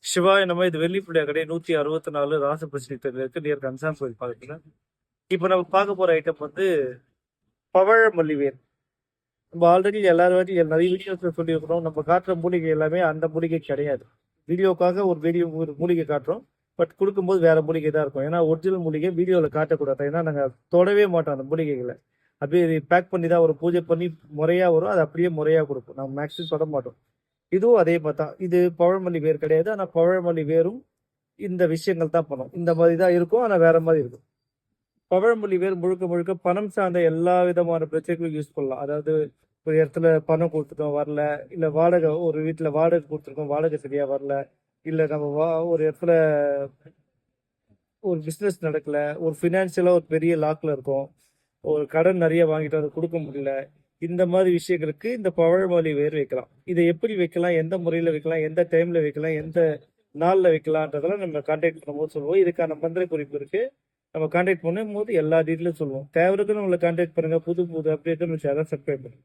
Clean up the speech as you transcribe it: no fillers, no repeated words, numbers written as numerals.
சிவாய நம்ம இது வெள்ளிப்புலியா கடை 164 ராசபிரசினியில் இருக்கு நியர் கன்சாம் கோயில் பக்கத்துல. இப்போ நம்ம பார்க்க போற ஐட்டம் வந்து பவழமல்லி வேர். நம்ம ஆல்ரெடி எல்லாரும் வாட்டி நிறைய வீடியோஸ் சொல்லியிருக்கிறோம். நம்ம காட்டுற மூலிகை எல்லாமே அந்த மூலிகை கிடையாது. வீடியோக்காக ஒரு மூலிகை காட்டுறோம். பட் கொடுக்கும்போது வேற மூலிகை தான் இருக்கும். ஏன்னா ஒரிஜினல் மூலிகை வீடியோவில் காட்டக்கூடாது. ஏன்னா நாங்கள் தொடவே மாட்டோம் அந்த மூலிகைகளை. அப்படியே பேக் பண்ணி தான் ஒரு பூஜை பண்ணி முறையா வரும். அது அப்படியே முறையா கொடுப்போம். நம்ம மேக்ஸிமம் தொட மாட்டோம். இதுவும் அதே மாதிரி தான். இது பவழமல்லி வேர் கிடையாது. ஆனால் பவழமல்லி வேரும் இந்த விஷயங்கள் தான் பண்ணும். இந்த மாதிரி தான் இருக்கும். ஆனால் வேற மாதிரி இருக்கும். பவழமல்லி வேர் முழுக்க முழுக்க பணம் சார்ந்த எல்லா விதமான பிரச்சனைகளும் யூஸ் பண்ணலாம். அதாவது ஒரு இடத்துல பணம் கொடுத்துட்டோம் வரல, இல்லை வாடகை ஒரு வீட்டில் வாடகை கொடுத்துருக்கோம் வாடகை சரியா வரல, இல்லை நம்ம ஒரு இடத்துல ஒரு பிஸ்னஸ் நடக்கல, ஒரு ஃபினான்ஷியலாக ஒரு பெரிய லாக்ல இருக்கும், ஒரு கடன் நிறைய வாங்கிட்டு அதை கொடுக்க முடியல. இந்த மாதிரி விஷயங்களுக்கு இந்த பவழமல்லி வேர் வைக்கலாம். இதை எப்படி வைக்கலாம், எந்த முறையில் வைக்கலாம், எந்த டைம்ல வைக்கலாம், எந்த நாளில் வைக்கலான்றதெல்லாம் நம்ம கான்டாக்ட் பண்ணும்போது சொல்லுவோம். இதுக்கான மந்திர குறிப்பு இருக்கு. நம்ம கான்டாக்ட் பண்ணும்போது எல்லா டீட்டெயிலும் சொல்லுவோம். தேவைக்கு நம்மளை கான்டாக்ட் பண்ணுங்க. புது புது அப்டேட் நம்ம சேனல் சப்ஸ்கிரைப் பண்ணுங்க.